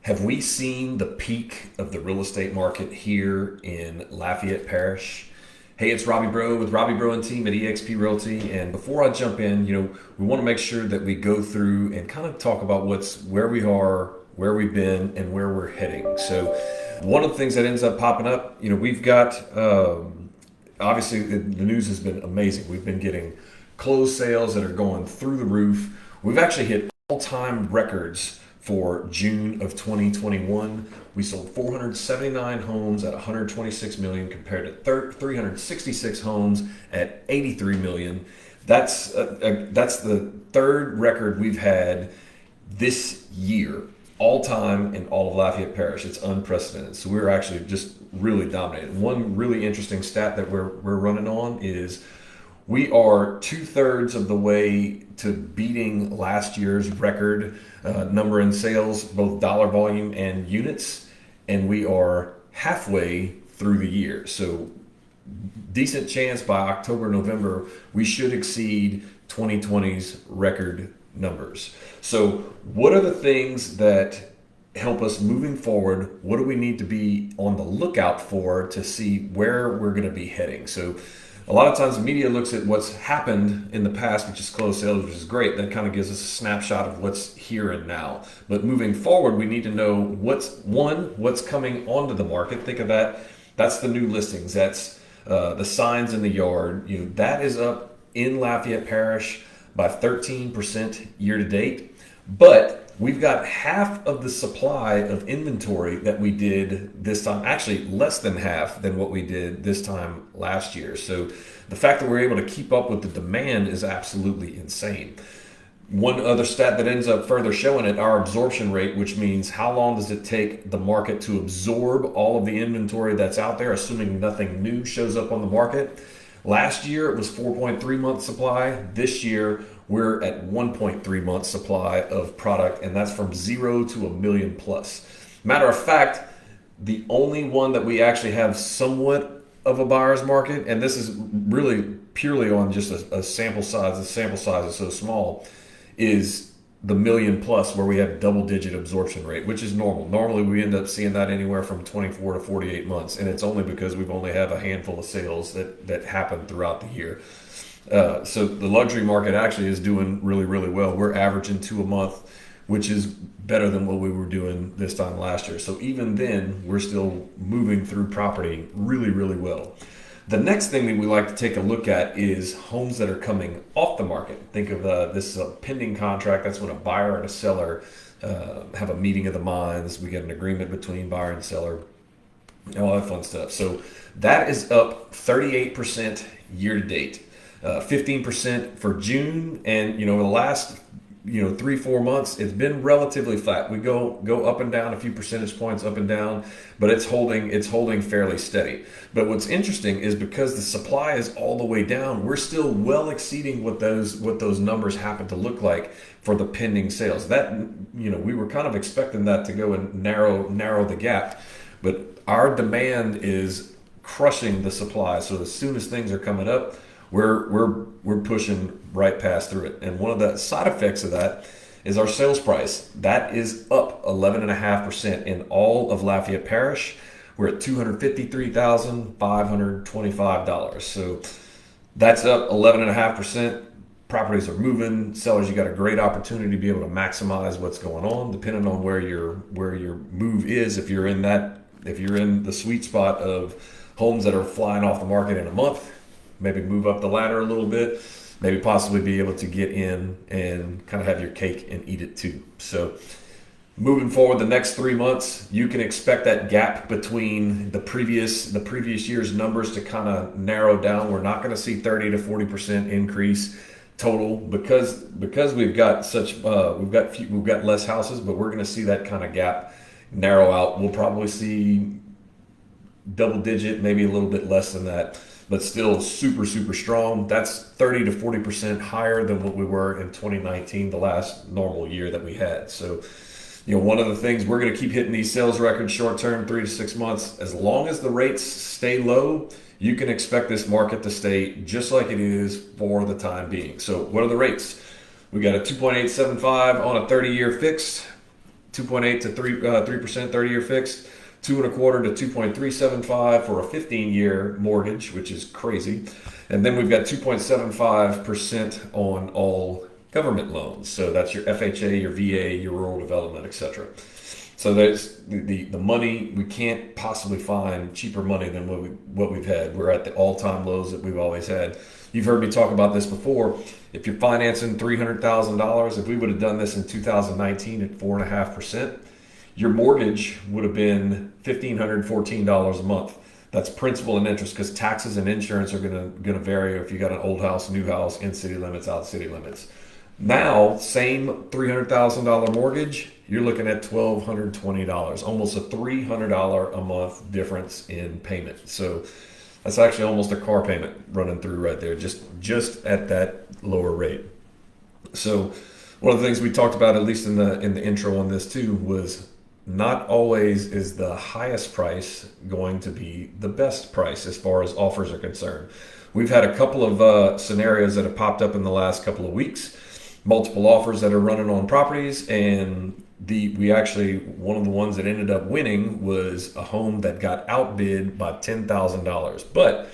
Have we seen the peak of the real estate market here in Lafayette Parish? Hey, it's Robbie Breaux with Robbie Breaux and team at eXp Realty. And before I jump in, we want to make sure that we go through and kind of talk about where we are, where we've been, and where we're heading. So, one of the things that ends up popping up, we've got obviously the news has been amazing. We've been getting closed sales that are going through the roof. We've actually hit all-time records for June of 2021. We sold 479 homes at 126 million compared to 366 homes at 83 million. That's the third record we've had this year, all time in all of Lafayette Parish. It's unprecedented. So we're actually just really dominating. One really interesting stat that we're running on is we are 2/3 of the way to beating last year's record number in sales, both dollar volume and units, and we are halfway through the year. So decent chance by October, November, we should exceed 2020's record numbers. So what are the things that help us moving forward? What do we need to be on the lookout for to see where we're going to be heading? So a lot of times the media looks at what's happened in the past, which is closed sales, which is great. That kind of gives us a snapshot of what's here and now. But moving forward, we need to know what's coming onto the market. Think of that. That's the new listings. That's the signs in the yard. That is up in Lafayette Parish by 13% year to date. But we've got half of the supply of inventory that we did this time, actually less than half than what we did this time last year. So the fact that we're able to keep up with the demand is absolutely insane. One other stat that ends up further showing it, our absorption rate, which means how long does it take the market to absorb all of the inventory that's out there, assuming nothing new shows up on the market. Last year it was 4.3 month supply. This year we're at 1.3 month supply of product, and that's from 0 to a million plus. Matter of fact, the only one that we actually have somewhat of a buyer's market, and this is really purely on just a sample size, the sample size is so small, is the million plus, where we have double digit absorption rate, which is normal. Normally we end up seeing that anywhere from 24 to 48 months, and it's only because we've only have a handful of sales that happen throughout the year. So the luxury market actually is doing really, really well. We're averaging 2 a month, which is better than what we were doing this time last year. So even then, we're still moving through property really, really well. The next thing that we like to take a look at is homes that are coming off the market. Think of this is a pending contract. That's when a buyer and a seller have a meeting of the minds. We get an agreement between buyer and seller, all that fun stuff. So that is up 38% year to date. 15% for June, and the last 3-4 months it's been relatively flat. We go up and down a few percentage points up and down, but it's holding fairly steady. But what's interesting is because the supply is all the way down, we're still well exceeding what those numbers happen to look like for the pending sales. That we were kind of expecting that to go and narrow the gap, but our demand is crushing the supply. So as soon as things are coming up, we're pushing right past through it. And one of the side effects of that is our sales price. That is up 11.5% in all of Lafayette Parish. We're at $253,525. So that's up 11.5%. Properties are moving. Sellers, you got a great opportunity to be able to maximize what's going on, depending on where your move is. If you're in the sweet spot of homes that are flying off the market in a month, maybe move up the ladder a little bit, maybe possibly be able to get in and kind of have your cake and eat it too. So moving forward the next 3 months, you can expect that gap between the previous year's numbers to kind of narrow down. We're not going to see 30 to 40% increase total because we've got we've got less houses, but we're going to see that kind of gap narrow out. We'll probably see double digit, maybe a little bit less than that, but still super, super strong. That's 30 to 40% higher than what we were in 2019, the last normal year that we had. So, one of the things, we're going to keep hitting these sales records short term, 3 to 6 months. As long as the rates stay low, you can expect this market to stay just like it is for the time being. So what are the rates? We got a 2.875 on a 30-year fixed, 2.8 to 3% 30-year fixed, 2.25 to 2.375 for a 15-year mortgage, which is crazy. And then we've got 2.75% on all government loans. So that's your FHA, your VA, your rural development, etc. So there's the money. We can't possibly find cheaper money than what we've had. We're at the all-time lows that we've always had. You've heard me talk about this before. If you're financing $300,000, if we would have done this in 2019 at 4.5%, your mortgage would have been $1,514 a month. That's principal and interest, because taxes and insurance are gonna vary if you got an old house, new house, in city limits, out city limits. Now, same $300,000 mortgage, you're looking at $1,220, almost a $300 a month difference in payment. So that's actually almost a car payment running through right there, just at that lower rate. So one of the things we talked about, at least in the intro on this too, was not always is the highest price going to be the best price as far as offers are concerned. We've had a couple of scenarios that have popped up in the last couple of weeks, multiple offers that are running on properties, and one of the ones that ended up winning was a home that got outbid by $10,000. But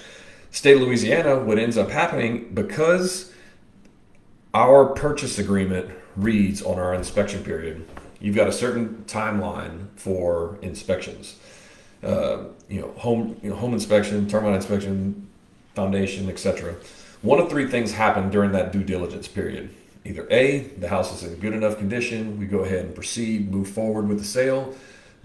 state of Louisiana, what ends up happening, because our purchase agreement reads on our inspection period, you've got a certain timeline for inspections. Home inspection, termite inspection, foundation, etc. One of three things happen during that due diligence period. Either A, the house is in good enough condition, we go ahead and proceed, move forward with the sale.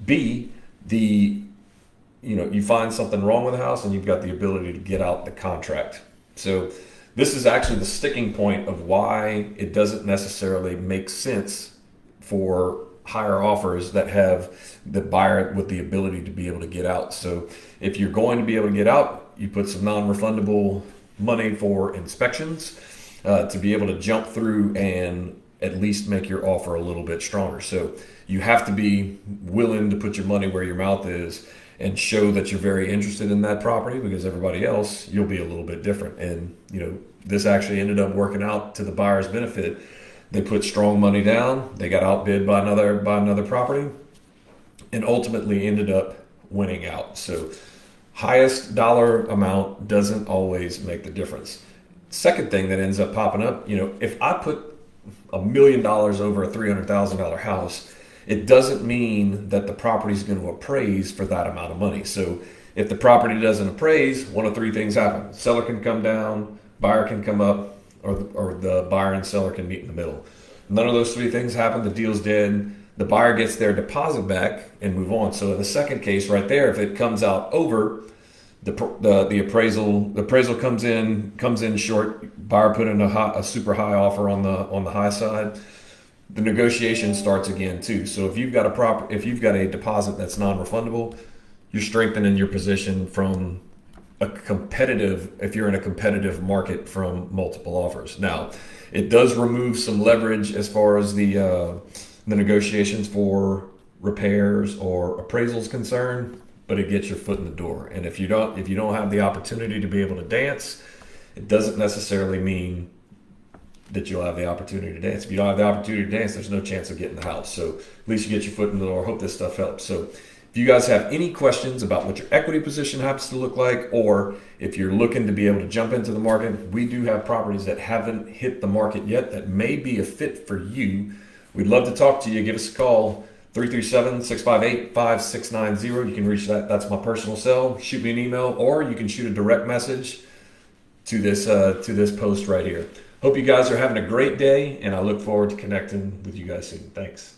B, you find something wrong with the house and you've got the ability to get out the contract. So this is actually the sticking point of why it doesn't necessarily make sense for higher offers that have the buyer with the ability to be able to get out. So if you're going to be able to get out, you put some non-refundable money for inspections to be able to jump through and at least make your offer a little bit stronger. So you have to be willing to put your money where your mouth is and show that you're very interested in that property, because everybody else, you'll be a little bit different. And this actually ended up working out to the buyer's benefit. They put strong money down, they got outbid by another property, and ultimately ended up winning out. So highest dollar amount doesn't always make the difference. Second thing that ends up popping up, if I put $1 million over a $300,000 house, it doesn't mean that the property is going to appraise for that amount of money. So if the property doesn't appraise, one of three things happen. Seller can come down, buyer can come up, or the buyer and seller can meet in the middle. None of those three things happen. The deal's dead. The buyer gets their deposit back and move on. So in the second case right there, if it comes out over, the appraisal comes in short, buyer put in a super high offer on the high side, the negotiation starts again too. So if you've got a deposit that's non-refundable, you're strengthening your position from if you're in a competitive market from multiple offers. Now, it does remove some leverage as far as the negotiations for repairs or appraisals concerned, but it gets your foot in the door. And if you don't have the opportunity to be able to dance, it doesn't necessarily mean that you'll have the opportunity to dance. If you don't have the opportunity to dance, there's no chance of getting the house. So at least you get your foot in the door. Hope this stuff helps. So if you guys have any questions about what your equity position happens to look like, or if you're looking to be able to jump into the market, we do have properties that haven't hit the market yet that may be a fit for you. We'd love to talk to you. Give us a call, 337-658-5690. You can reach that. That's my personal cell. Shoot me an email, or you can shoot a direct message to this post right here. Hope you guys are having a great day, and I look forward to connecting with you guys soon. Thanks.